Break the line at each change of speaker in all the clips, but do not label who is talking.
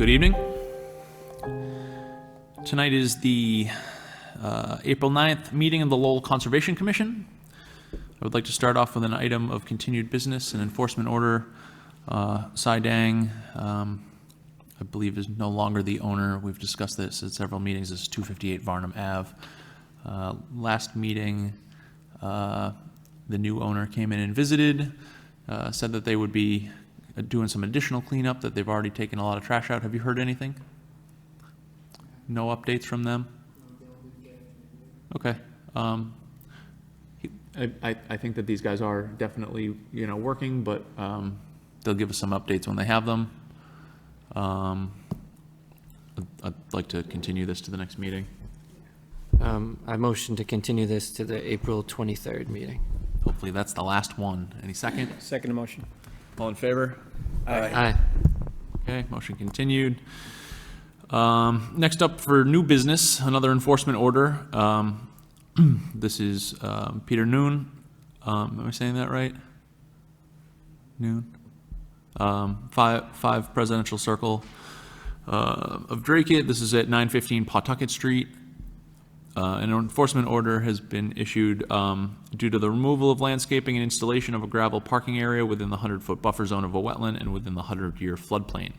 Good evening. Tonight is the April 9th meeting of the Lowell Conservation Commission. I would like to start off with an item of continued business and enforcement order. Sai Dang, I believe, is no longer the owner. We've discussed this at several meetings. This is 258 Varnum Ave. Last meeting, the new owner came in and visited, said that they would be doing some additional cleanup, that they've already taken a lot of trash out. Have you heard anything? No updates from them? Okay. I think that these guys are definitely, working, but they'll give us some updates when they have them. I'd like to continue this to the next meeting.
I motion to continue this to the April 23rd meeting.
Hopefully that's the last one. Any second?
Second motion.
All in favor?
Aye.
Okay, motion continued. Next up for new business, another enforcement order. This is Peter Noon. Am I saying that right? Noon. 5 Presidential Circle of Drake. This is at 915 Pawtucket Street. An enforcement order has been issued due to the removal of landscaping and installation of a gravel parking area within the 100-foot buffer zone of a wetland and within the 100-year floodplain.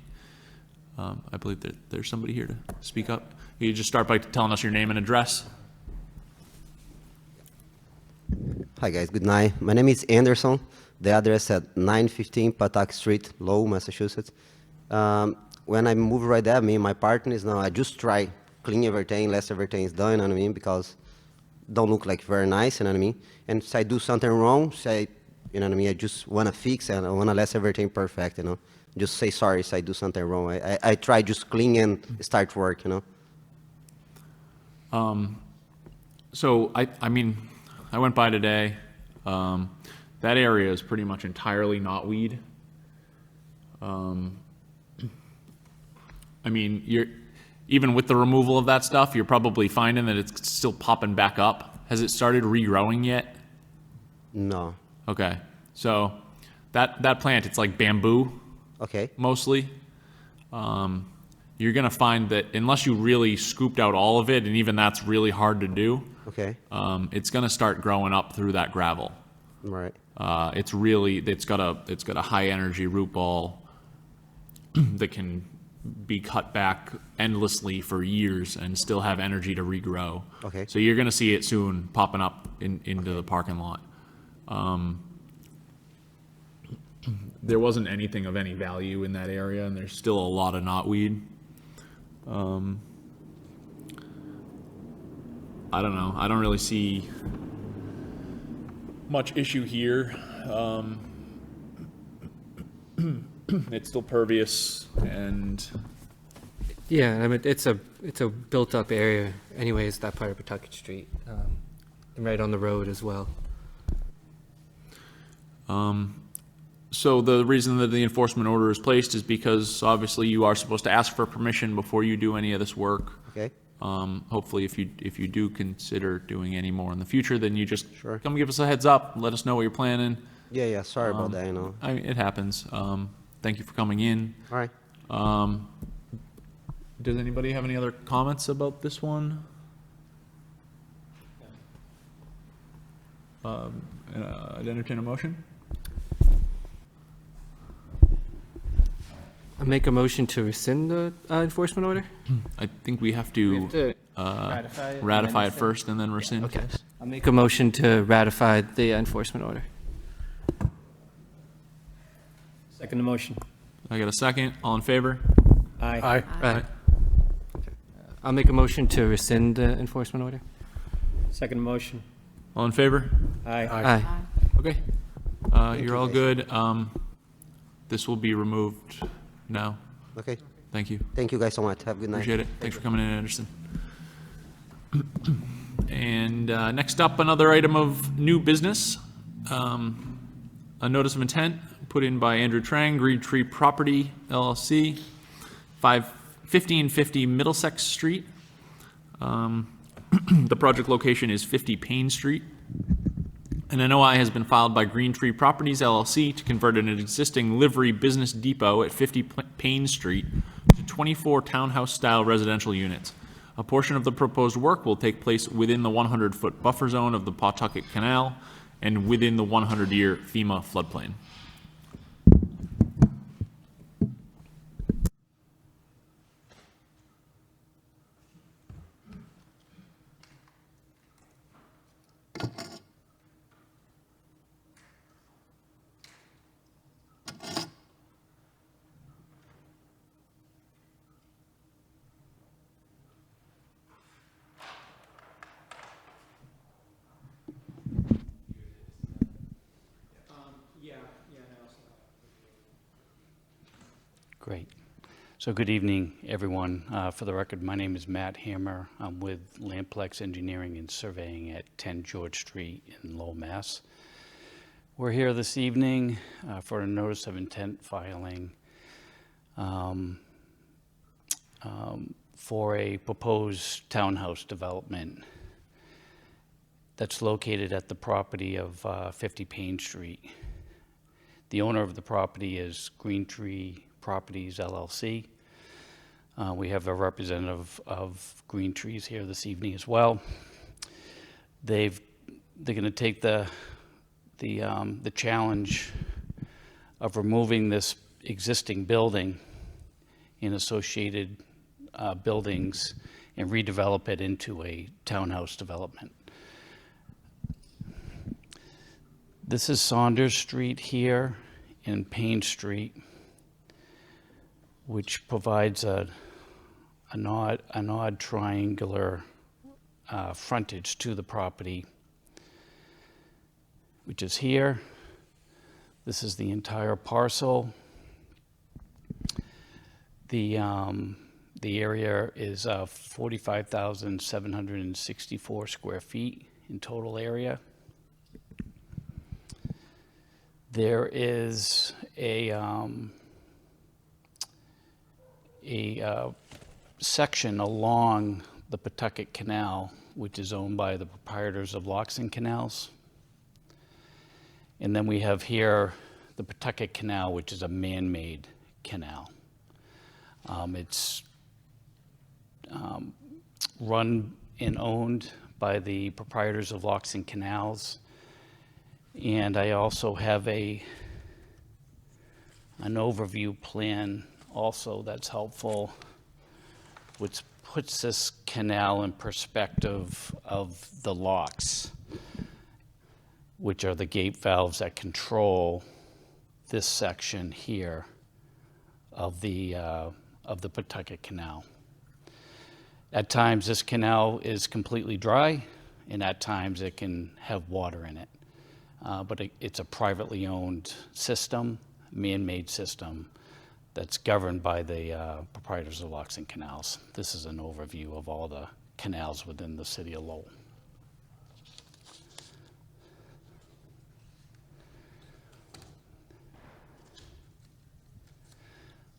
I believe that there's somebody here to speak up. You just start by telling us your name and address.
Hi guys, good night. My name is Anderson. The address at 915 Pawtucket Street, Lowell, Massachusetts. When I moved right there, me and my partner is now, I just try clean everything, less everything is done, you know what I mean, because don't look like very nice, you know what I mean. And if I do something wrong, say, you know what I mean, I just want to fix and I want to less everything perfect, you know. Just say sorry if I do something wrong. I try just clean and start work, you know.
So I mean, I went by today. That area is pretty much entirely knotweed. I mean, even with the removal of that stuff, you're probably finding that it's still popping back up. Has it started regrowing yet?
No.
Okay, so that plant, it's like bamboo.
Okay.
Mostly. You're gonna find that unless you really scooped out all of it, and even that's really hard to do.
Okay.
It's gonna start growing up through that gravel.
Right.
It's got a high energy root ball that can be cut back endlessly for years and still have energy to regrow.
Okay.
So you're gonna see it soon popping up into the parking lot. There wasn't anything of any value in that area, and there's still a lot of knotweed. I don't know. I don't really see much issue here. It's still pervious, and
Yeah, I mean, it's a built up area anyways, that part of Pawtucket Street, and right on the road as well.
so the reason that the enforcement order is placed is because obviously you are supposed to ask for permission before you do any of this work.
Okay.
Hopefully if you do consider doing any more in the future, then you just
Sure.
come give us a heads up, let us know what you're planning.
Yeah, sorry about that, you know.
It happens. Thank you for coming in.
All right.
Does anybody have any other comments about this one? I'd entertain a motion.
I make a motion to rescind the enforcement order?
I think we have to ratify it first and then rescind.
Okay. I'll make a motion to ratify the enforcement order.
Second motion.
I got a second. All in favor?
Aye.
Right. I'll make a motion to rescind the enforcement order.
Second motion.
All in favor?
Aye.
Aye.
Okay. You're all good. This will be removed now.
Okay.
Thank you.
Thank you guys so much. Have a good night.
Appreciate it. Thanks for coming in, Anderson. And next up, another item of new business. A notice of intent put in by Andrew Trang, Green Tree Property LLC, 1550 Middlesex Street. The project location is 50 Payne Street. An NOI has been filed by Green Tree Properties LLC to convert an existing livery business depot at 50 Payne Street to to 24 townhouse-style residential units. A portion of the proposed work will take place within the 100-foot buffer zone of the Pawtucket Canal and within the 100-year FEMA floodplain.
Great. So good evening, everyone. For the record, my name is Matt Hammer. I'm with Lamplex Engineering and Surveying at 10 George Street in Lowell, Mass. We're here this evening for a notice of intent filing for a proposed townhouse development that's located at the property of 50 Payne Street. The owner of the property is Green Tree Properties LLC. We have a representative of Green Trees here this evening as well. They're going to take the challenge of removing this existing building and associated buildings and redevelop it into a townhouse development. This is Saunders Street here and Payne Street, which provides an odd triangular frontage to the property, which is here. This is the entire parcel. The area is 45,764 square feet in total area. There is a section along the Pawtucket Canal, which is owned by the proprietors of Locks and Canals. And then we have here the Pawtucket Canal, which is a man-made canal. It's run and owned by the proprietors of Locks and Canals. And I also have an overview plan also that's helpful, which puts this canal in perspective of the locks, which are the gate valves that control this section here of the Pawtucket Canal. At times, this canal is completely dry, and at times it can have water in it. But it's a privately owned system, man-made system, that's governed by the proprietors of Locks and Canals. This is an overview of all the canals within the city of Lowell.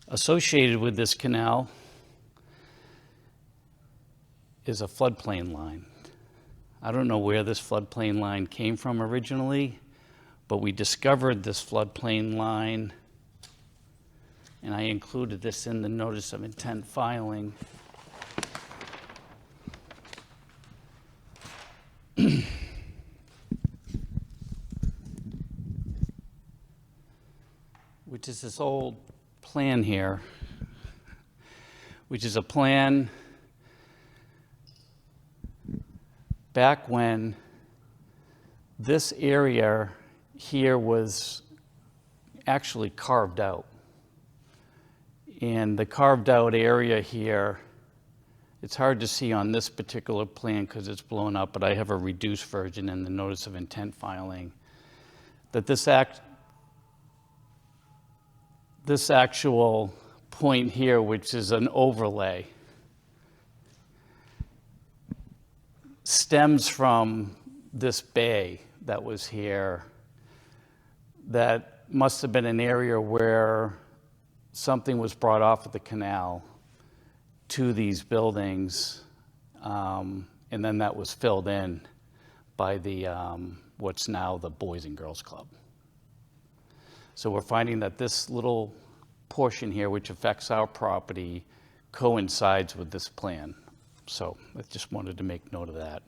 Associated with this canal is a floodplain line. I don't know where this floodplain line came from originally, but we discovered this floodplain line, and I included this in the notice of intent filing. Which is this old plan here, which is a plan back when this area here was actually carved out. And the carved out area here, it's hard to see on this particular plan because it's blown up, but I have a reduced version in the notice of intent filing, that this actual point here, which is an overlay, stems from this bay that was here that must have been an area where something was brought off of the canal to these buildings, and then that was filled in by the what's now the Boys and Girls Club. So we're finding that this little portion here, which affects our property, coincides with this plan. So I just wanted to make note of that.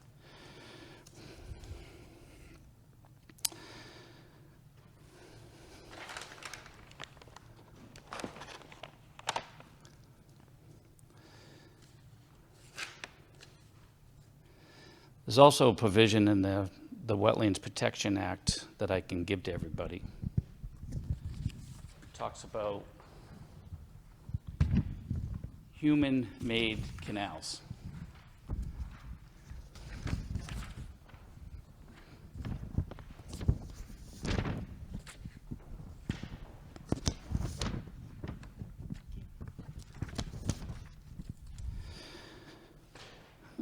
There's also a provision in the Wetlands Protection Act that I can give to everybody. It talks about human-made canals.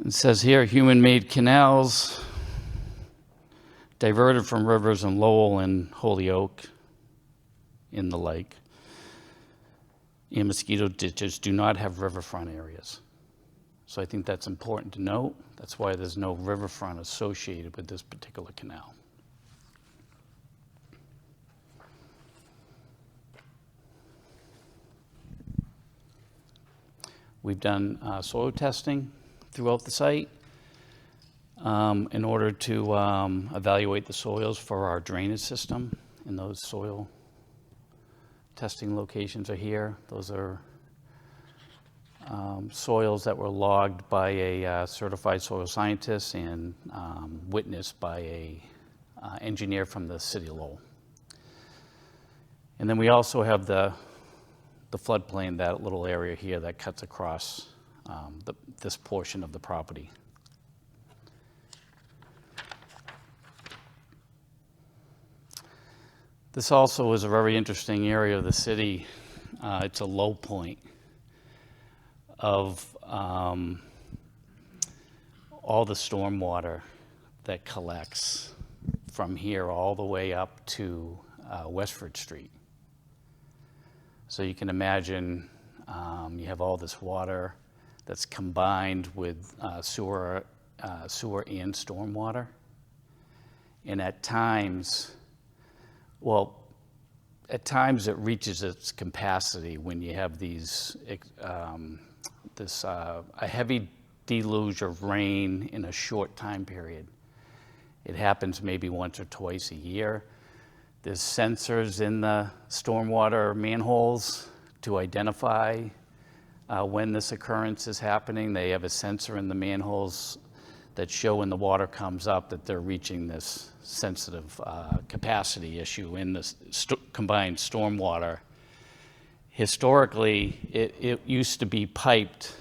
It says here, human-made canals diverted from rivers in Lowell and Holyoke in the lake and mosquito ditches do not have riverfront areas. So I think that's important to note. That's why there's no riverfront associated with this particular canal. We've done soil testing throughout the site in order to evaluate the soils for our drainage system, and those soil testing locations are here. Those are soils that were logged by a certified soil scientist and witnessed by a engineer from the city of Lowell. And then we also have the floodplain, that little area here that cuts across this portion of the property. This also is a very interesting area of the city. It's a low point of all the stormwater that collects from here all the way up to Westford Street. So you can imagine you have all this water that's combined with sewer and stormwater. And at times it reaches its capacity when you have these, a heavy deluge of rain in a short time period. It happens maybe once or twice a year. There's sensors in the stormwater manholes to identify when this occurrence is happening. They have a sensor in the manholes that show when the water comes up that they're reaching this sensitive capacity issue in the combined stormwater. Historically, it used to be piped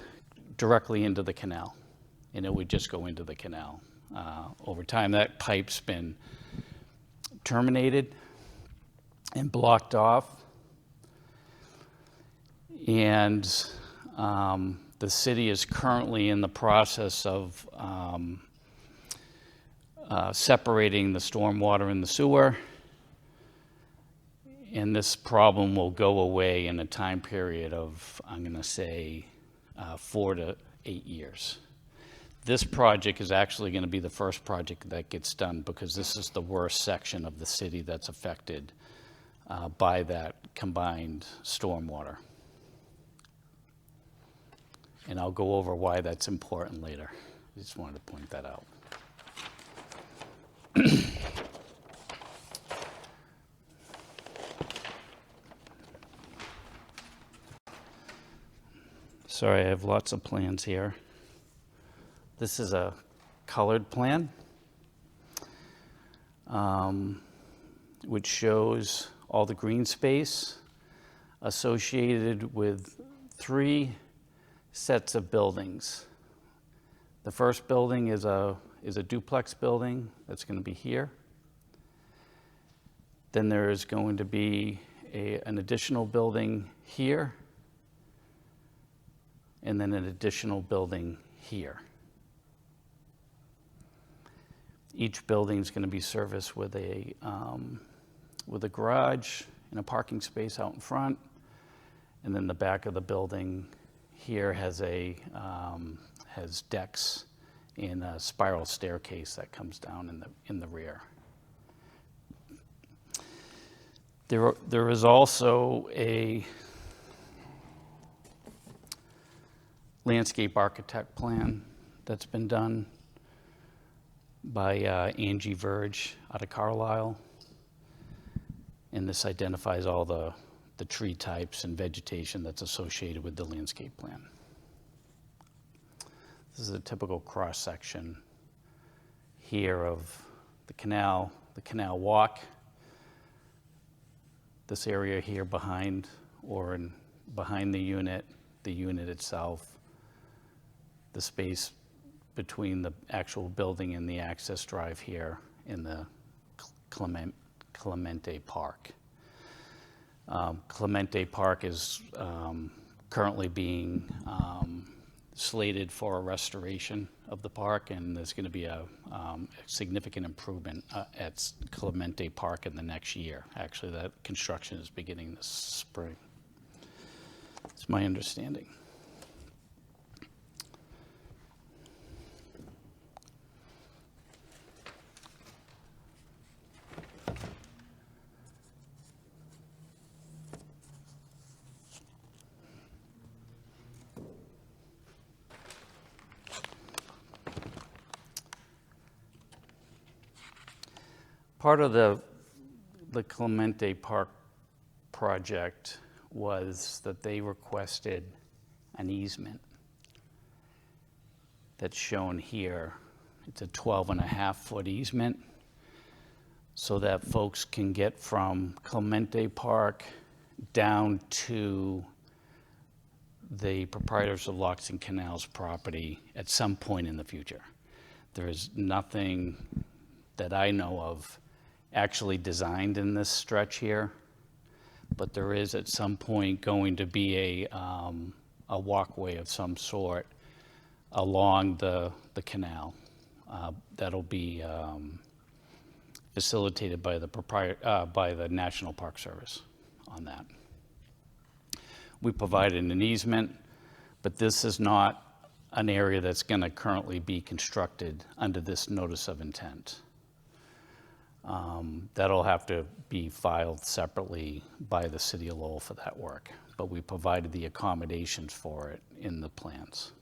directly into the canal, and it would just go into the canal. Over time, that pipe's been terminated and blocked off, and the city is currently in the process of separating the stormwater and the sewer, and this problem will go away in a time period of, I'm going to say, 4 to 8 years. This project is actually going to be the first project that gets done because this is the worst section of the city that's affected by that combined stormwater. And I'll go over why that's important later. I just wanted to point that out. Sorry, I have lots of plans here. This is a colored plan, which shows all the green space associated with 3 sets of buildings. The first building is a duplex building that's going to be here. Then there is going to be an additional building here, and then an additional building here. Each building is going to be serviced with a garage and a parking space out in front, and then the back of the building here has decks and a spiral staircase that comes down in the rear. There is also a landscape architect plan that's been done by Angie Verge out of Carlisle. And this identifies all the tree types and vegetation that's associated with the landscape plan. This is a typical cross-section here of the canal walk. This area here behind the unit itself, the space between the actual building and the access drive here in the Clemente Park. Clemente Park is currently being slated for a restoration of the park, and there's going to be a significant improvement at Clemente Park in the next year. Actually, that construction is beginning this spring. It's my understanding. Part of the Clemente Park project was that they requested an easement that's shown here. It's a 12.5-foot easement so that folks can get from Clemente Park down to the proprietors of Locks and Canals property at some point in the future. There is nothing that I know of actually designed in this stretch here, but there is at some point going to be a walkway of some sort along the canal that'll be facilitated by the National Park Service on that. We provided an easement, but this is not an area that's going to currently be constructed under this notice of intent. That'll have to be filed separately by the City of Lowell for that work, but we provided the accommodations for it in the plans.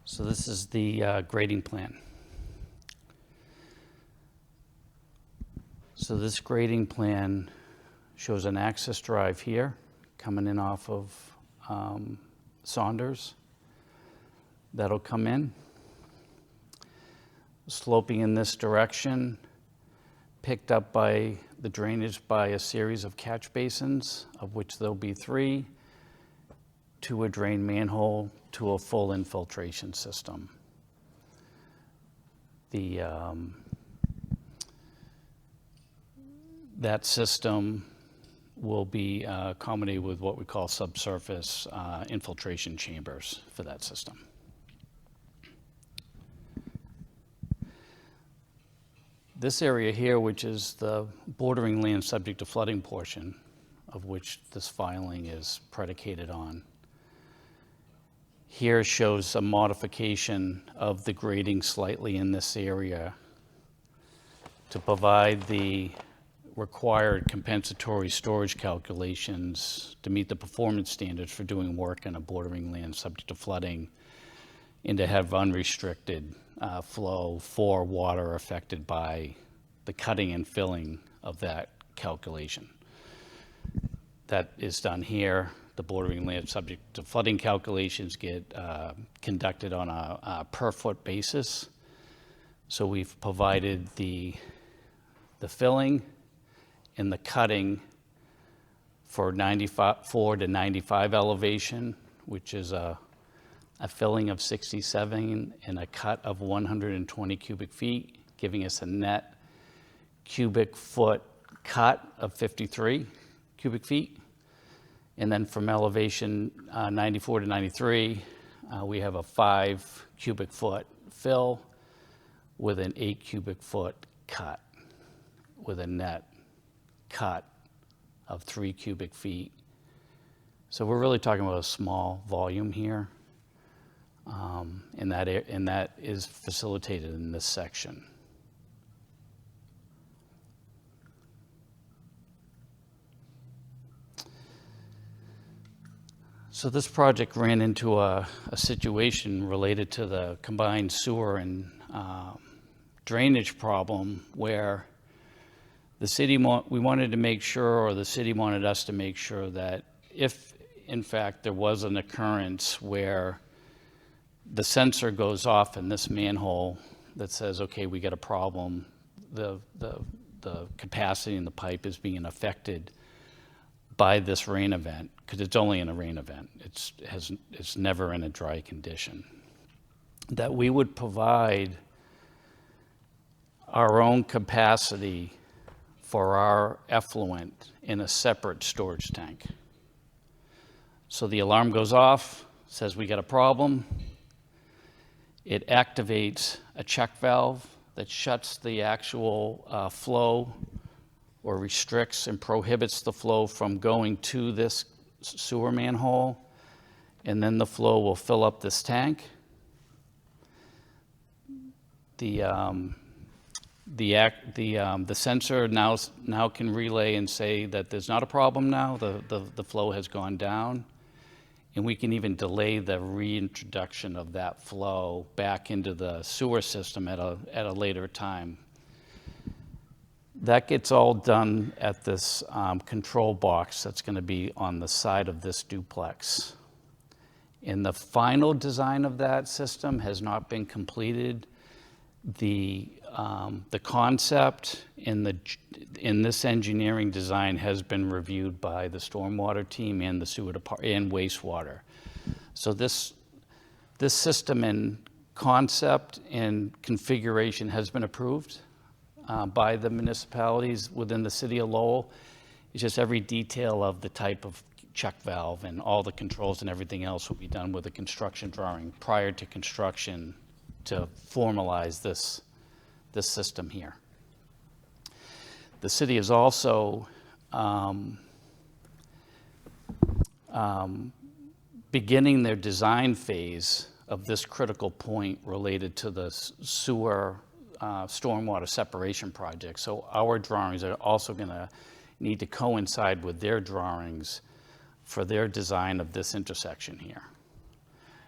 So this is the grading plan. So this grading plan shows an access drive here coming in off of Saunders. That'll come in. Sloping in this direction, picked up by the drainage by a series of catch basins, of which there'll be 3, to a drain manhole, to a full infiltration system. That system will be accommodated with what we call subsurface infiltration chambers for that system. This area here, which is the bordering land subject to flooding portion, of which this filing is predicated on, here shows a modification of the grading slightly in this area to provide the required compensatory storage calculations to meet the performance standards for doing work in a bordering land subject to flooding, and to have unrestricted flow for water affected by the cutting and filling of that calculation. That is done here. The bordering land subject to flooding calculations get conducted on a per foot basis. So we've provided the filling and the cutting for 94 to 95 elevation, which is a filling of 67 and a cut of 120 cubic feet, giving us a net cubic foot cut of 53 cubic feet. And then from elevation 94 to 93, we have a 5 cubic foot fill with an 8 cubic foot cut, with a net cut of 3 cubic feet. So we're really talking about a small volume here. and that is facilitated in this section. So this project ran into a situation related to the combined sewer and drainage problem where the city we wanted to make sure, or the city wanted us to make sure, that if in fact there was an occurrence where the sensor goes off in this manhole that says, okay, we got a problem, the capacity in the pipe is being affected by this rain event, because it's only in a rain event. It's never in a dry condition. That we would provide our own capacity for our effluent in a separate storage tank. So the alarm goes off, says we got a problem. It activates a check valve that shuts the actual flow, or restricts and prohibits the flow from going to this sewer manhole, and then the flow will fill up this tank. The sensor now can relay and say that there's not a problem now, the flow has gone down, and we can even delay the reintroduction of that flow back into the sewer system at a later time. That gets all done at this control box that's going to be on the side of this duplex. And the final design of that system has not been completed. The concept in this engineering design has been reviewed by the stormwater team and the sewer department and wastewater. So this system and concept and configuration has been approved by the municipalities within the city of Lowell. It's just every detail of the type of check valve and all the controls and everything else will be done with a construction drawing prior to construction to formalize this system here. The city is also beginning their design phase of this critical point related to the sewer stormwater separation project. So our drawings are also going to need to coincide with their drawings for their design of this intersection here,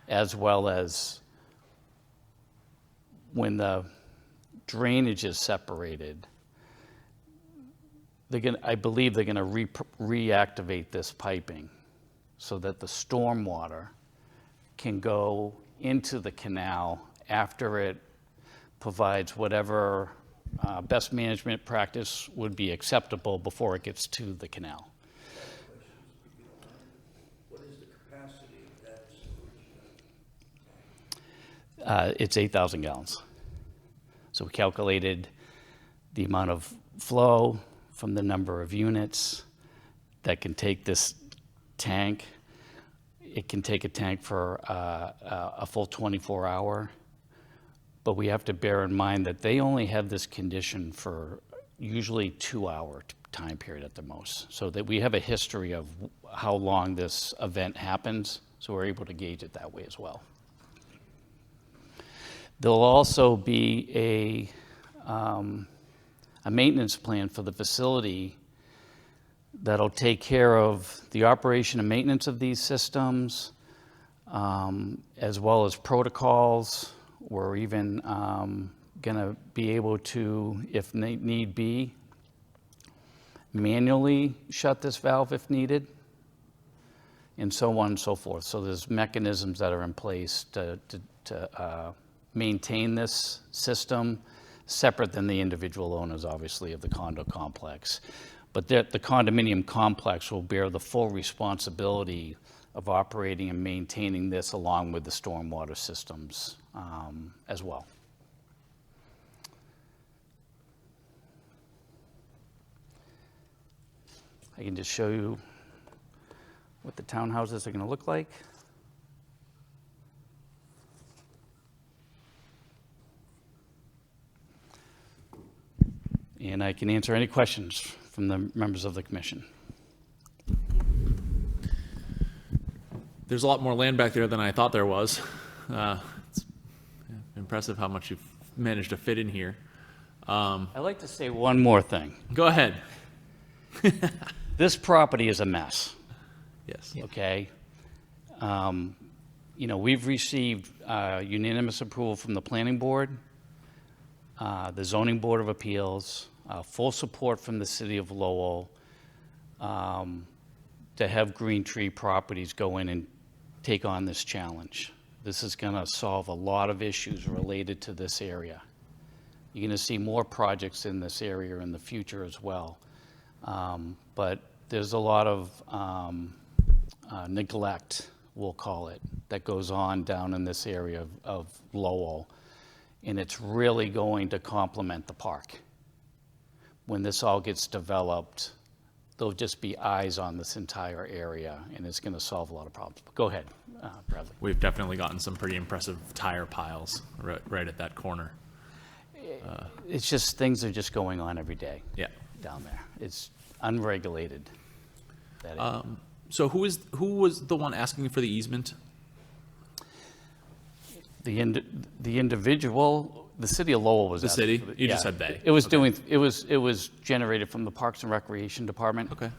as well as when the drainage is separated. I believe they're going to reactivate this piping so that the stormwater can go into the canal after it provides whatever best management practice would be acceptable before it gets to the canal.
What is the capacity of that storage tank?
It's 8,000 gallons. So we calculated the amount of flow from the number of units that can take this tank. It can take a tank for a full 24-hour. But we have to bear in mind that they only have this condition for usually 2-hour time period at the most. So that we have a history of how long this event happens, so we're able to gauge it that way as well. There'll also be a maintenance plan for the facility that'll take care of the operation and maintenance of these systems, as well as protocols. We're even going to be able to, if need be, manually shut this valve if needed, and so on and so forth. So there's mechanisms that are in place to maintain this system, separate than the individual owners, obviously, of the condo complex. But the condominium complex will bear the full responsibility of operating and maintaining this along with the stormwater systems as well. I can just show you what the townhouses are going to look like. And I can answer any questions from the members of the commission.
There's a lot more land back there than I thought there was. It's impressive how much you've managed to fit in here.
I'd like to say one more thing.
Go ahead.
This property is a mess,
Yes.
okay? You know, we've received unanimous approval from the planning board, the zoning board of appeals, full support from the city of Lowell, to have Green Tree Properties go in and take on this challenge. This is going to solve a lot of issues related to this area. You're going to see more projects in this area in the future as well. But there's a lot of neglect, we'll call it, that goes on down in this area of Lowell. And it's really going to complement the park. When this all gets developed, there'll just be eyes on this entire area, and it's going to solve a lot of problems. But go ahead, Bradley.
We've definitely gotten some pretty impressive tire piles right at that corner.
It's just, things are just going on every day
Yeah.
down there. It's unregulated. That area.
So who was the one asking for the easement?
The individual, the city of Lowell was.
The
asking
city?
for
You just
yeah.
said they.
It was
Okay.
doing, it was generated from the Parks and Recreation Department.
Okay.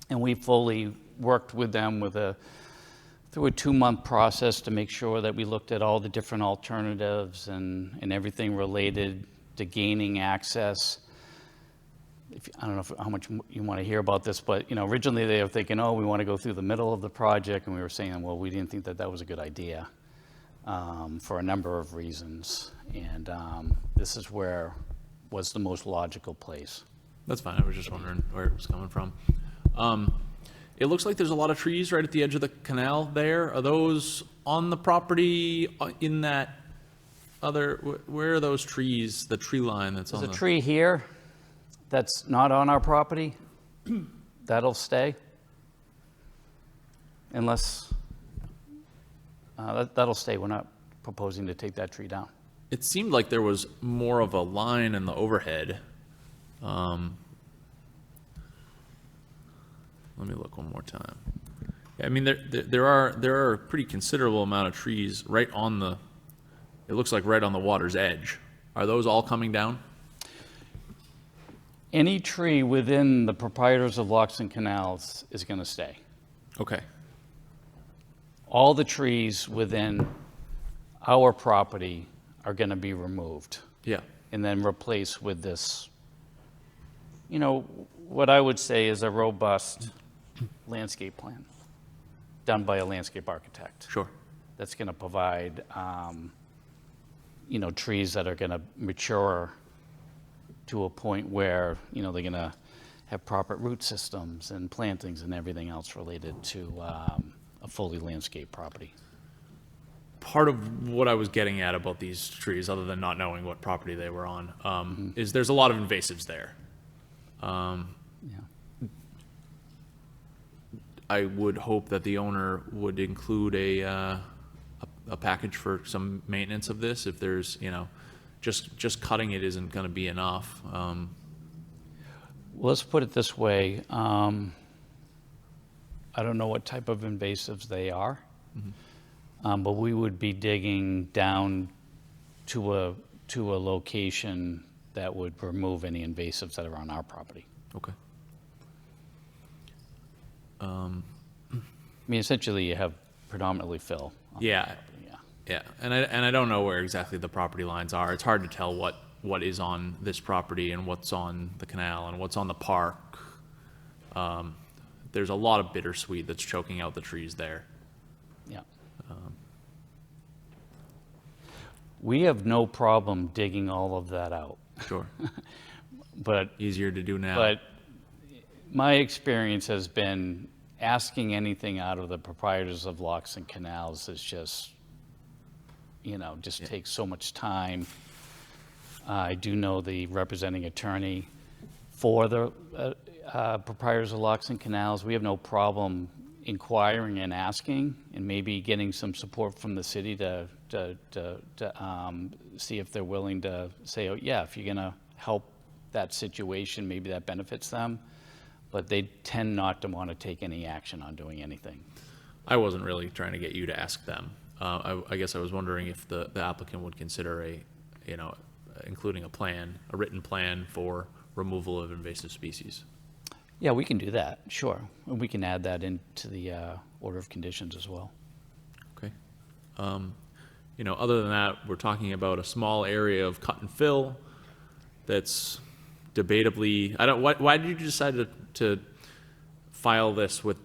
And we fully worked with them through a 2-month process to make sure that we looked at all the different alternatives and everything related to gaining access. I don't know how much you want to hear about this, but, you know, originally they were thinking, oh, we want to go through the middle of the project, and we were saying, well, we didn't think that that was a good idea for a number of reasons. And this is where was the most logical place.
That's fine. I was just wondering where it was coming from. It looks like there's a lot of trees right at the edge of the canal there. Are those on the property in that other, where are those trees, the tree line that's on
There's
the?
a tree here that's not on our property. That'll stay. Unless, that'll stay. We're not proposing to take that tree down.
It seemed like there was more of a line in the overhead. Let me look one more time. Yeah, I mean, there are a pretty considerable amount of trees right on the, it looks like right on the water's edge. Are those all coming down?
Any tree within the proprietors of locks and canals is going to stay.
Okay.
All the trees within our property are going to be removed
Yeah.
and then replaced with this, you know, what I would say is a robust landscape plan done by a landscape architect.
Sure.
That's going to provide, you know, trees that are going to mature to a point where, you know, they're going to have proper root systems and plantings and everything else related to a fully landscaped property.
Part of what I was getting at about these trees, other than not knowing what property they were on, is there's a lot of invasives there.
Yeah.
I would hope that the owner would include a package for some maintenance of this. If there's, you know, just cutting it isn't going to be enough.
Well, let's put it this way. I don't know what type of invasives they are, but we would be digging down to a location that would remove any invasives that are on our property.
Okay.
I mean, essentially, you have predominantly fill. on the
Yeah.
property, yeah.
Yeah, and I don't know where exactly the property lines are. It's hard to tell what is on this property and what's on the canal and what's on the park. There's a lot of bittersweet that's choking out the trees there.
Yeah. We have no problem digging all of that out,
Sure.
but
Easier to do now.
But my experience has been asking anything out of the proprietors of locks and canals is just, you know, just takes so much time. I do know the representing attorney for the proprietors of locks and canals. We have no problem inquiring and asking, and maybe getting some support from the city to see if they're willing to say, oh, yeah, if you're going to help that situation, maybe that benefits them. But they tend not to want to take any action on doing anything.
I wasn't really trying to get you to ask them. I guess I was wondering if the applicant would consider including a written plan for removal of invasive species.
Yeah, we can do that, sure. And we can add that into the order of conditions as well.
Okay. Other than that, we're talking about a small area of cut and fill that's debatably, why did you decide to file this with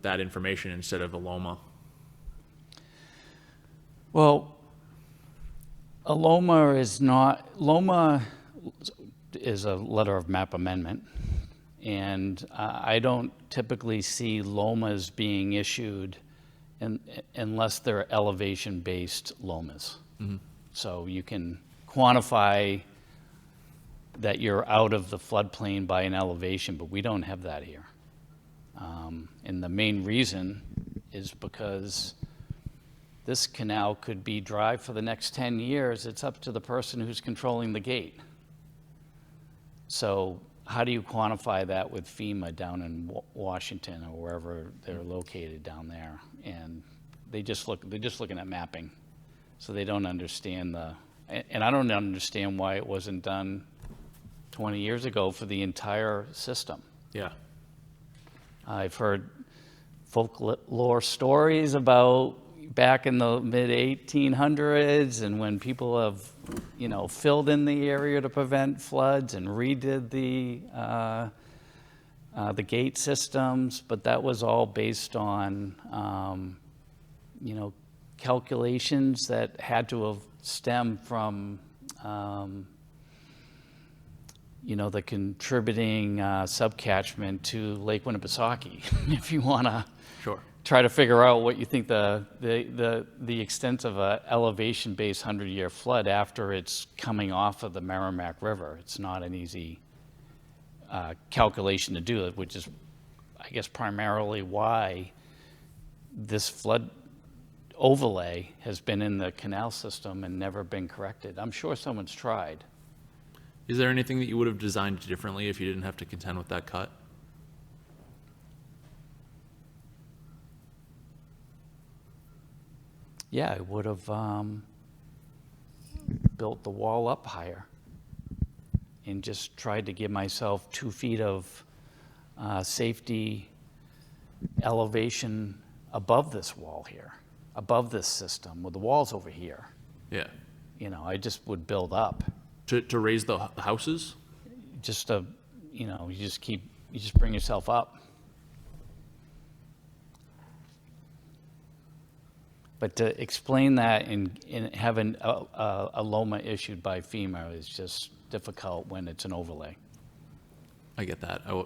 that information instead of a LOMA?
Well, a LOMA is a letter of map amendment, and I don't typically see LOMAs being issued unless they're elevation-based LOMAs. So you can quantify that you're out of the floodplain by an elevation, but we don't have that here. And the main reason is because this canal could be dry for the next 10 years. It's up to the person who's controlling the gate. So how do you quantify that with FEMA down in Washington or wherever they're located down there? And they're just looking at mapping. So they don't understand and I don't understand why it wasn't done 20 years ago for the entire system.
Yeah.
I've heard folklore stories about back in the mid-1800s and when people have, filled in the area to prevent floods and redid the gate systems, but that was all based on, calculations that had to have stemmed from, the contributing subcatchment to Lake Winnipesaukee, if you want to
Sure.
try to figure out what you think the extent of a elevation-based 100-year flood after it's coming off of the Merrimack River. It's not an easy calculation to do, which is, I guess, primarily why this flood overlay has been in the canal system and never been corrected. I'm sure someone's tried.
Is there anything that you would have designed differently if you didn't have to contend with that cut?
Yeah, I would have built the wall up higher and just tried to give myself 2 feet of safety elevation above this wall here, above this system, with the walls over here.
Yeah.
I just would build up.
To raise the houses?
Just you just bring yourself up. But to explain that and having a LOMA issued by FEMA is just difficult when it's an overlay.
I get that. I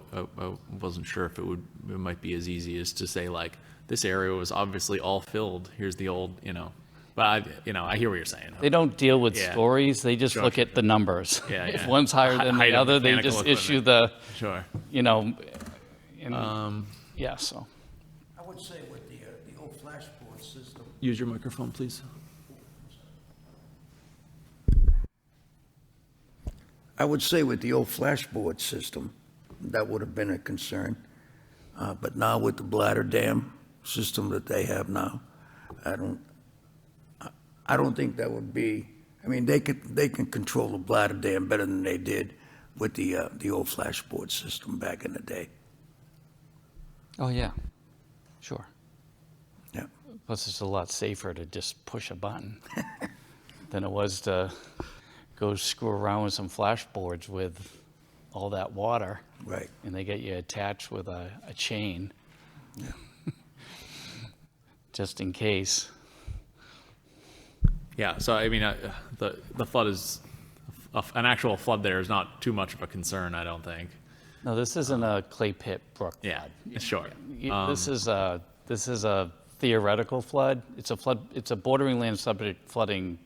wasn't sure if it might be as easy as to say, like, this area was obviously all filled. Here's the old, But I hear what you're saying.
They don't deal with
Yeah.
stories. They just
Sure,
look
sure,
at the numbers.
Yeah,
If
yeah.
one's higher than
Height
the
of
other, they
mechanical
just issue
equipment.
the,
Sure.
yeah, so.
I would say with the old flashboard system,
Use your microphone, please.
I would say with the old flashboard system, that would have been a concern. But now with the bladder dam system that they have now, I don't think that would be, they can control the bladder dam better than they did with the old flashboard system back in the day.
Oh, yeah, sure.
Yeah.
Plus, it's a lot safer to just push a button than it was to go screw around with some flashboards with all that water.
Right.
And they get you attached with a chain. Just in case.
Yeah. So the flood is an actual flood. There is not too much of a concern, I don't think.
No, this isn't a clay pit brook
Yeah.
flood.
Sure.
This is a theoretical flood. It's a flood. It's a bordering land subject flooding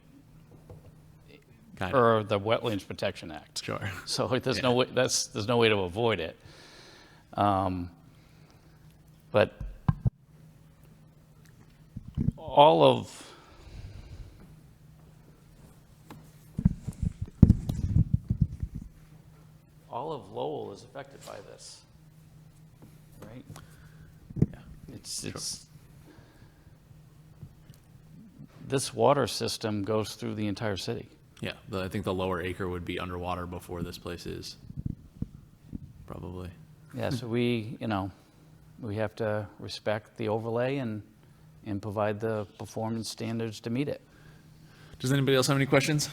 Kind of.
per the Wetlands Protection Act.
Sure.
So there's
Yeah.
no way. There's no way to avoid it. But all of Lowell is affected by this, right?
Yeah.
It's this water system goes through the entire city.
Yeah, I think the lower acre would be underwater before this place is, probably.
Yeah, so we, we have to respect the overlay and provide the performance standards to meet it.
Does anybody else have any questions?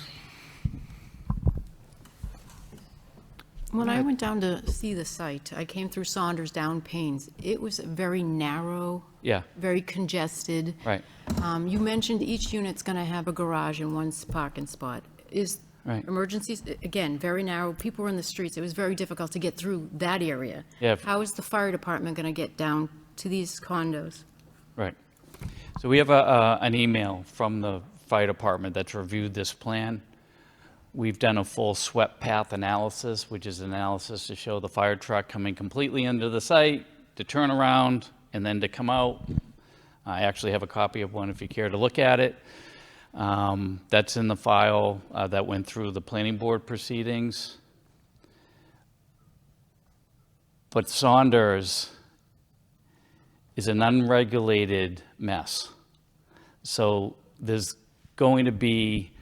When I went down to see the site, I came through Saunders down Paynes. It was very narrow,
Yeah,
very congested.
right,
You mentioned each unit's going to have a garage and one parking spot. Is
Right.
emergencies, again, very narrow, people were in the streets. It was very difficult to get through that area.
Yeah.
How is the fire department going to get down to these condos?
right. So we have an email from the fire department that's reviewed this plan. We've done a full swept path analysis, which is analysis to show the fire truck coming completely into the site, to turn around, and then to come out. I actually have a copy of one if you care to look at it. That's in the file that went through the planning board proceedings. But Saunders is an unregulated mess. So there's going to be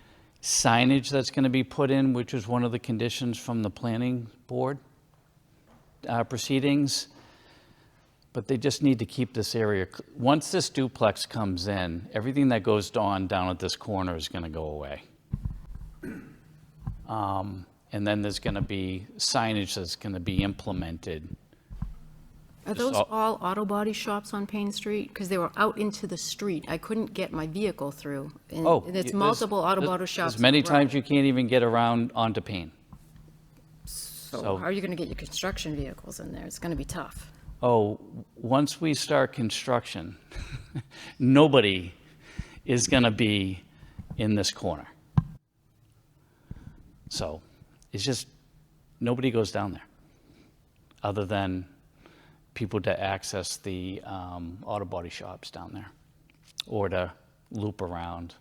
signage that's going to be put in, which was one of the conditions from the planning board proceedings. But they just need to keep this area, once this duplex comes in, everything that goes on down at this corner is going to go away. And then there's going to be signage that's going to be implemented.
Are those
all-
all auto body shops on Payne Street? Because they were out into the street. I couldn't get my vehicle through. And
Oh,
and it's
there's-
multiple auto
there's-
body shops.
There's many
on the road.
times you can't even get around onto Payne.
So
so-
how are you going to get your construction vehicles in there? It's going to be tough.
Oh, once we start construction, nobody is going to be in this corner. So it's just, nobody goes down there, other than people to access the auto body shops down there, or to loop around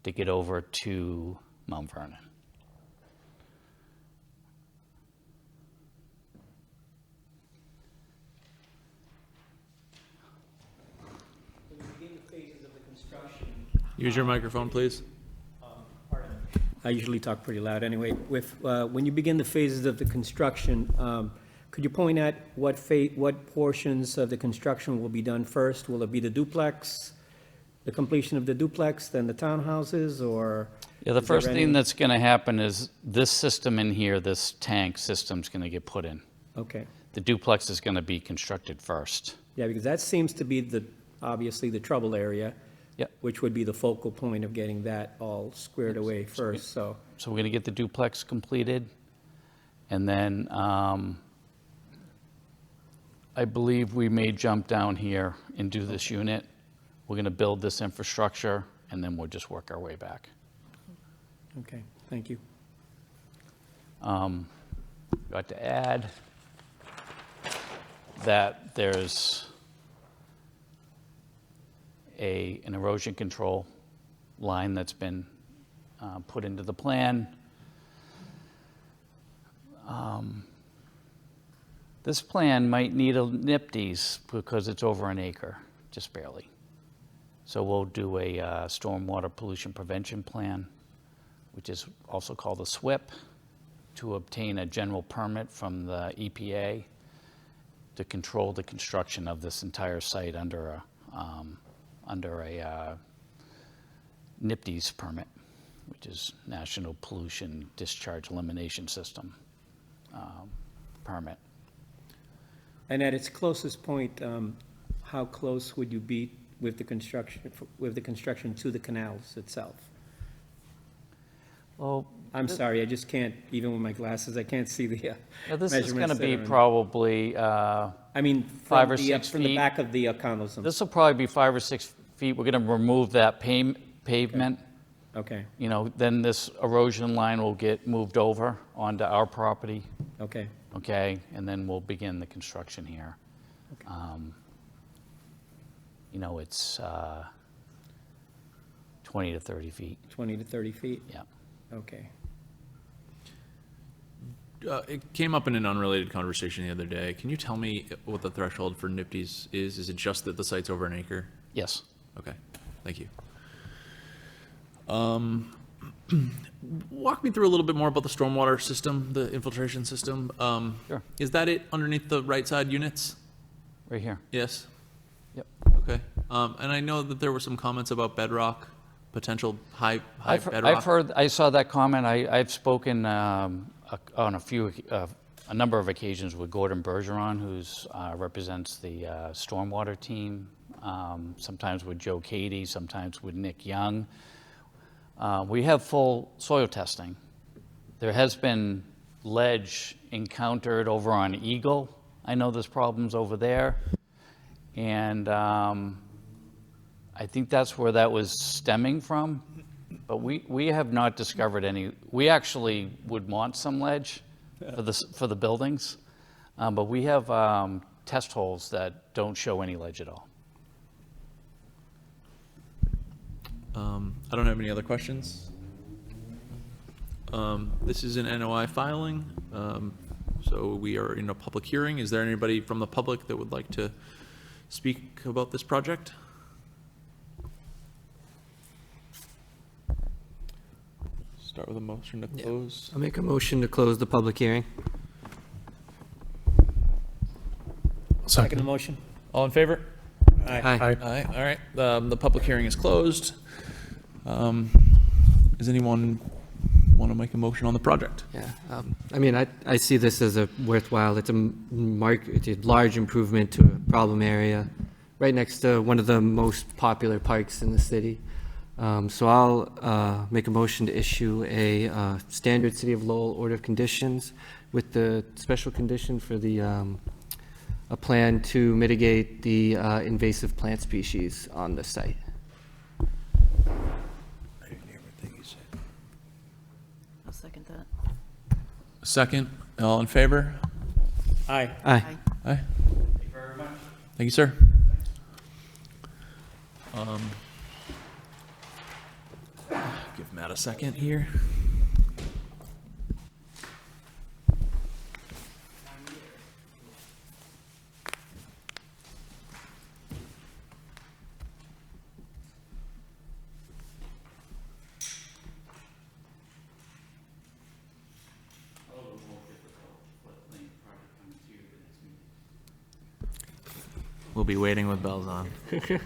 to get over to Mount Vernon.
Use your microphone, please.
I usually talk pretty loud anyway. When you begin the phases of the construction, could you point out what portions of the construction will be done first? Will it be the duplex, the completion of the duplex, then the townhouses, or?
Yeah, the
is there
first
any-
thing that's going to happen is this system in here, this tank system's going to get put in.
Okay,
The duplex is going to be constructed first.
yeah, because that seems to be obviously the trouble area.
Yep.
Which would be the focal point of getting that all squared away first, so.
So we're going to get the duplex completed, and then I believe we may jump down here and do this unit. We're going to build this infrastructure, and then we'll just work our way back.
Okay, thank you.
Got to add that there's an erosion control line that's been put into the plan. This plan might need a NIPDES because it's over an acre, just barely. So we'll do a stormwater pollution prevention plan, which is also called a SWIP, to obtain a general permit from the EPA to control the construction of this entire site under a NIPDES permit, which is National Pollution Discharge Elimination System permit.
And at its closest point, how close would you be with the construction to the canals itself?
Well,
I'm sorry, I just can't, even with my glasses, I can't see the
this is going to
measurements that
be
are in-
probably,
I mean,
5
from
or
the,
6
from the
feet.
back of the condos.
this will probably be 5 or 6 feet. We're going to remove that pavement.
Okay,
Then this erosion line will get moved over onto our property.
okay,
Okay, and then we'll begin the construction here. It's 20 to 30 feet,
20 to 30 feet,
yeah.
okay.
It came up in an unrelated conversation the other day. Can you tell me what the threshold for NIPDES is? Is it just that the site's over an acre?
Yes,
Okay, thank you. Walk me through a little bit more about the stormwater system, the infiltration system.
Sure.
Is that it underneath the right side units?
Right here.
Yes?
Yep.
Okay. And I know that there were some comments about bedrock, potential high
I've
bedrock.
heard, I saw that comment. I've spoken on a number of occasions with Gordon Bergeron, who's represents the stormwater team, sometimes with Joe Cady, sometimes with Nick Young. We have full soil testing. There has been ledge encountered over on Eagle. I know there's problems over there. And I think that's where that was stemming from. But we have not discovered any. We actually would want some ledge for the buildings. But we have test holes that don't show any ledge at all.
I don't have any other questions. This is an NOI filing, so we are in a public hearing. Is there anybody from the public that would like to speak about this project? Start with a motion to close.
I'll make a motion to close the public hearing.
Second motion?
All in favor?
Aye.
Aye, all right. The public hearing is closed. Does anyone want to make a motion on the project?
Yeah, I mean, I see this as a worthwhile, it's a large improvement to a problem area, right next to one of the most popular parks in the city. So I'll make a motion to issue a standard City of Lowell order of conditions with the special condition for the, a plan to mitigate the invasive plant species on the site.
I didn't hear everything he said.
I'll second that.
Second, all in favor?
Aye.
Aye.
Aye. Thank you very much. Thank you, sir. Give Matt a second here. We'll be waiting with bells on. Appreciate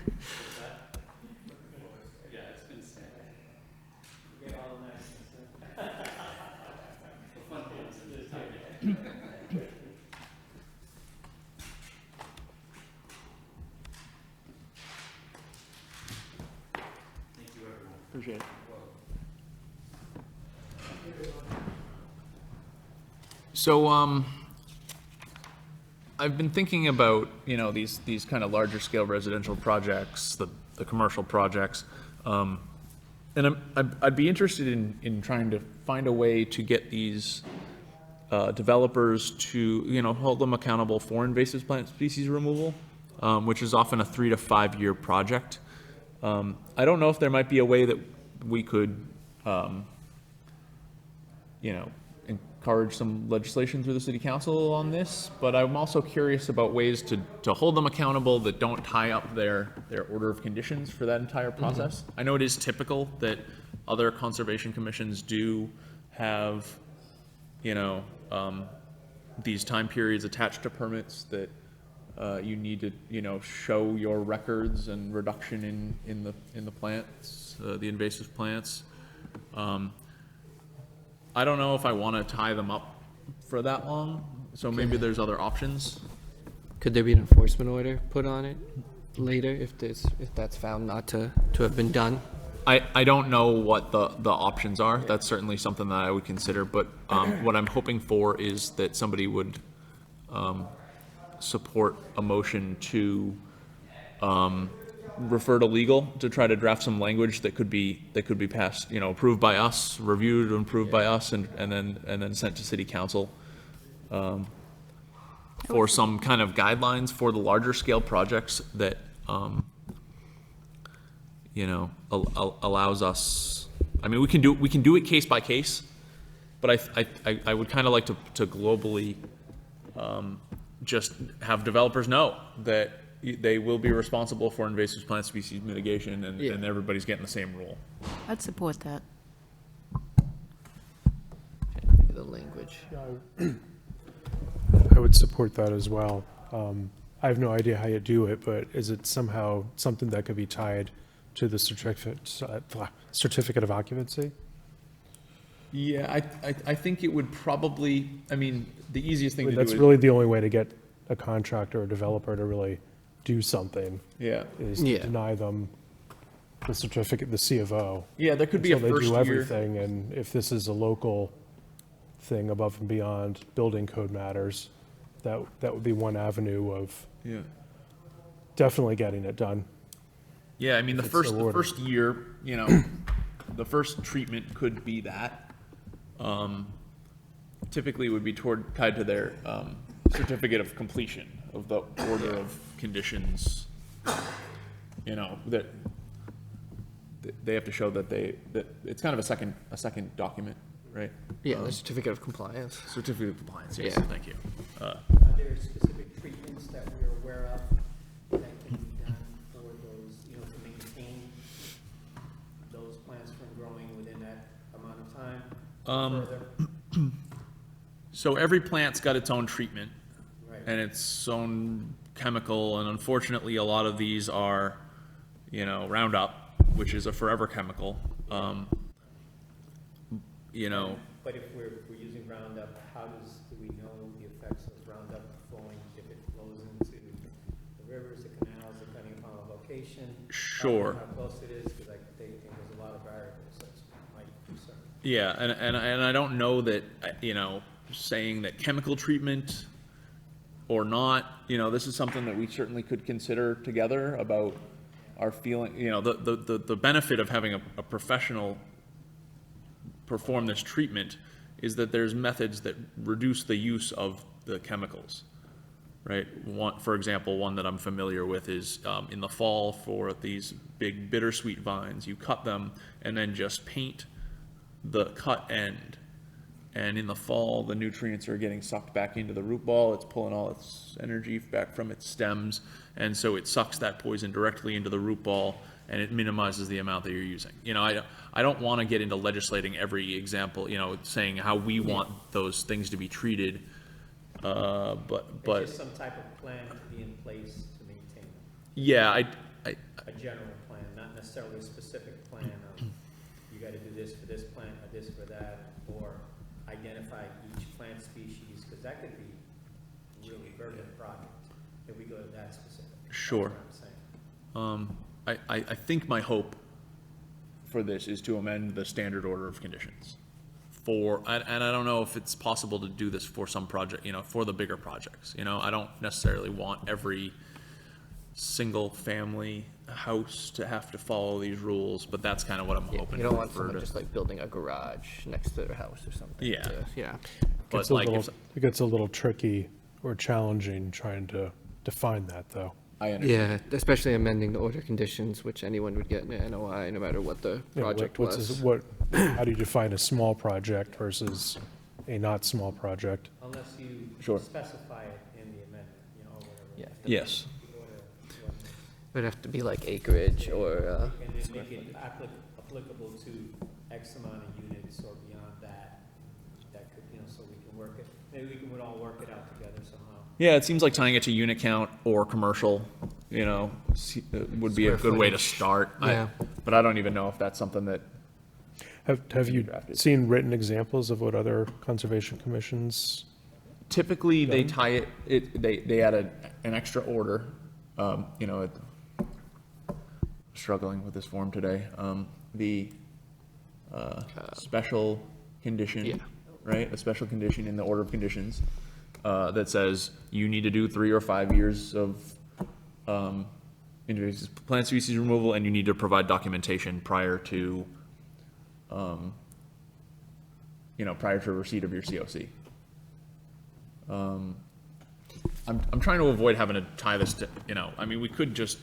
it. So, I've been thinking about, these kind of larger scale residential projects, the commercial projects. And I'd be interested in trying to find a way to get these developers to, hold them accountable for invasive plant species removal, which is often a 3 to 5 year project. I don't know if there might be a way that we could, encourage some legislation through the city council on this, but I'm also curious about ways to hold them accountable that don't tie up their order of conditions for that entire process. I know it is typical that other conservation commissions do have, these time periods attached to permits that you need to, show your records and reduction in the plants, the invasive plants. I don't know if I want to tie them up for that long, so maybe there's other options.
Could there be an enforcement order put on it later if that's found not to have been done?
I don't know what the options are. That's certainly something that I would consider, but what I'm hoping for is that somebody would support a motion to refer to legal to try to draft some language that could be passed, approved by us, reviewed and approved by us, and then sent to city council for some kind of guidelines for the larger scale projects that allows us. I mean, we can do it case by case, but I would kind of like to globally just have developers know that they will be responsible for invasive plant species mitigation, and,
Yeah.
and everybody's getting the same rule.
I'd support that.
The language.
I would support that as well. I have no idea how you do it, but is it somehow something that could be tied to the certificate of occupancy?
Yeah, I think it would probably, I mean, the easiest thing to do
That's
is.
really the only way to get a contractor or developer to really do something,
Yeah,
is to
Yeah.
deny them the certificate, the C of O.
yeah, there could be a
Until
first
they do
year.
everything, and if this is a local thing above and beyond building code matters, that would be one avenue of
Yeah.
definitely getting it done.
Yeah, I mean, the
it's
first,
the
the
order.
first year, you know, the first treatment could be that. Typically would be tied to their, certificate of completion of the order of conditions. You know, that they have to show that that it's kind of a second document, right?
Yeah, the certificate of compliance.
Certificate of compliance, yes,
Yeah.
thank you.
Are there specific treatments that we're aware of that can be done for those, you know, to maintain those plants from growing within that amount of time? Further?
So every plant's got its own treatment.
Right.
And its own chemical, and unfortunately, a lot of these are, you know, Roundup, which is a forever chemical. You know,
But if we're using Roundup, do we know the effects of Roundup flowing, if it flows into the rivers, the canals, depending upon the location?
Sure.
How close it is, because I think there's a lot of variables that's my concern.
yeah, and I don't know that, you know, saying that chemical treatment or not, you know, this is something that we certainly could consider together about our feeling, you know, the benefit of having a professional perform this treatment is that there's methods that reduce the use of the chemicals, right? For example, one that I'm familiar with is in the fall for these big bittersweet vines, you cut them and then just paint the cut end. And in the fall, the nutrients are getting sucked back into the root ball. It's pulling all its energy back from its stems. And so it sucks that poison directly into the root ball, and it minimizes the amount that you're using. You know, I don't want to get into legislating every example, you know, saying how we want those things to be treated. But
It's just some type of plan to be in place to maintain them.
yeah,
A general plan, not necessarily a specific plan of, you gotta do this for this plant, or this for that, or identify each plant species, because that could be a really verdant project, if we go to that specific. That's
Sure.
what I'm saying.
I think my hope for this is to amend the standard order of conditions and I don't know if it's possible to do this for some project, you know, for the bigger projects. You know, I don't necessarily want every single family house to have to follow these rules, but that's kind of what I'm hoping.
You don't want
for
someone
to-
just like building a garage next to their house or something.
Yeah.
Yeah.
But
It's a
like,
little, it gets a little tricky or challenging trying to define that, though.
I understand.
Yeah, especially amending the order conditions, which anyone would get in an NOI, no matter what the
You know,
project
what's
was.
how do you define a small project versus a not small project?
Unless you
Sure.
specify it in the amendment, you know, or whatever.
Yeah,
Yes.
The order,
it'd have to be like acreage or,
and then make it applicable to X amount of units or beyond that, that could, you know, so we can work it, maybe we can all work it out together somehow.
Yeah, it seems like tying it to unit count or commercial, you know, would be a
Square
good way to
footage.
start.
Yeah.
But I don't even know if that's something that,
Have you
Drafted.
seen written examples of what other conservation commissions?
typically they tie they add an extra order, you know, struggling with this form today, the special condition,
Yeah.
right? A special condition in the order of conditions, that says you need to do 3 or 5 years of, invasive plant species removal, and you need to provide documentation prior to, you know, prior to receipt of your COC. I'm trying to avoid having to tie this to, you know, I mean, we could just,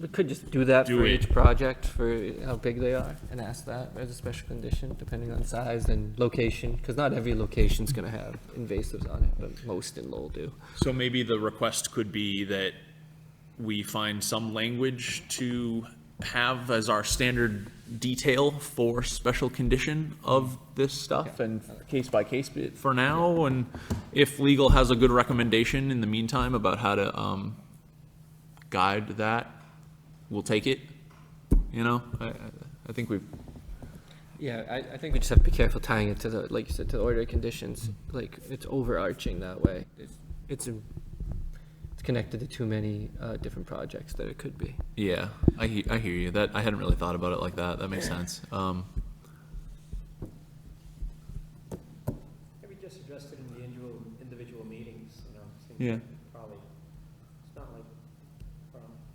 we could just do that
Do
for
it.
each project, for how big they are, and ask that as a special condition, depending on size and location, because not every location's gonna have invasives on it, but most in Lowell do.
so maybe the request could be that we find some language to have as our standard detail for special condition of this stuff and case by case bit for now. And if legal has a good recommendation in the meantime about how to guide that, we'll take it. You know, I think we've,
Yeah, I think we just have to be careful tying it to the, like you said, to the order of conditions. Like, it's overarching that way. It's connected to too many different projects that it could be.
yeah, I hear you. That, I hadn't really thought about it like that. That makes sense.
Maybe just address it in the individual meetings, you know, seems
Yeah.
like probably, it's not like,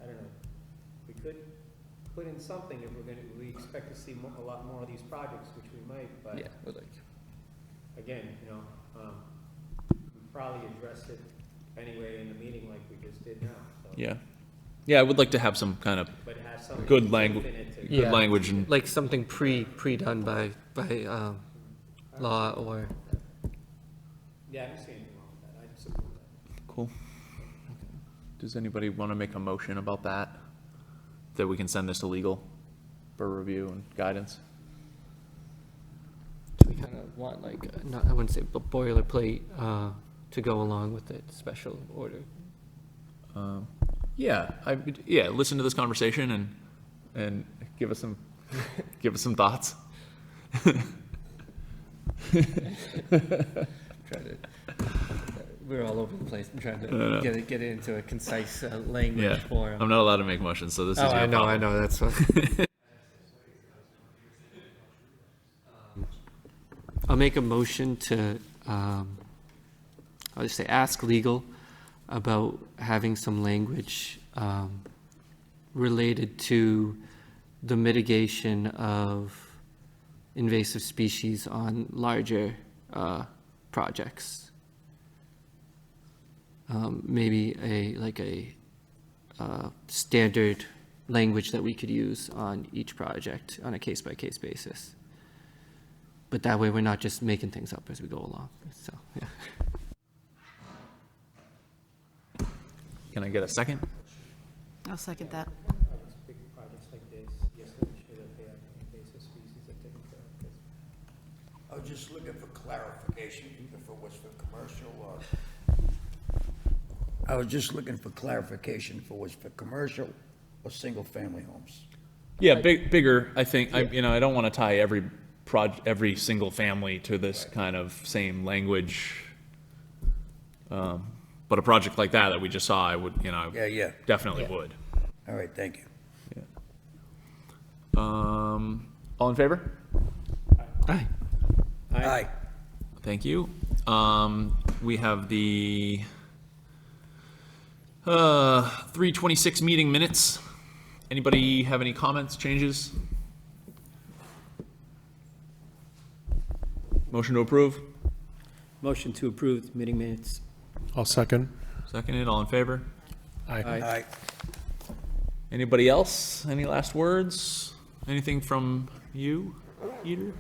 I don't know. We could put in something if we expect to see a lot more of these projects, which we might, but again, you know, we probably address it anyway in the meeting like we just did now, so.
Yeah. Yeah, I would like to have some kind of
But have something.
good language,
definite to-
good language and,
Like something pre-done by law or,
Yeah, I don't see anything wrong with that, I support that.
cool. Does anybody want to make a motion about that? That we can send this to legal for review and guidance?
we kind of want like, not, I wouldn't say boilerplate to go along with it, special order.
Yeah, yeah, listen to this conversation and give us some, give us some thoughts.
We're all over the place. I'm trying
No,
to
no.
get it into a concise language
Yeah,
for 'em.
I'm not allowed to make motions, so this is
Oh,
your
I know,
problem.
that's what. I'll make a motion to, I'll just say, ask legal about having some language related to the mitigation of invasive species on larger projects. Maybe a standard language that we could use on each project on a case-by-case basis. But that way, we're not just making things up as we go along, so, yeah.
Can I get a second?
I'll second that.
Big projects like this, yes, make sure that they have invasive species that taken care of, 'cause
I was just looking for clarification, if it was for commercial or. I was just looking for clarification if it was for commercial or single-family homes.
Yeah, bigger, I think, I don't want to tie every single family to this kind of same language. But a project like that we just saw, I would,
Yeah.
definitely
Yeah.
would.
All right, thank you.
All in favor?
Aye.
Aye.
Thank you. We have the 3:26 meeting minutes. Anybody have any comments, changes? Motion to approve?
Motion to approve meeting minutes.
I'll second.
Seconded, all in favor?
Aye.
Aye.
Anybody else? Any last words? Anything from you, Peter?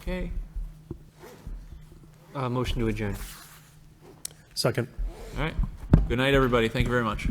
Okay.
Motion to adjourn.
Second.
All right. Good night, everybody. Thank you very much.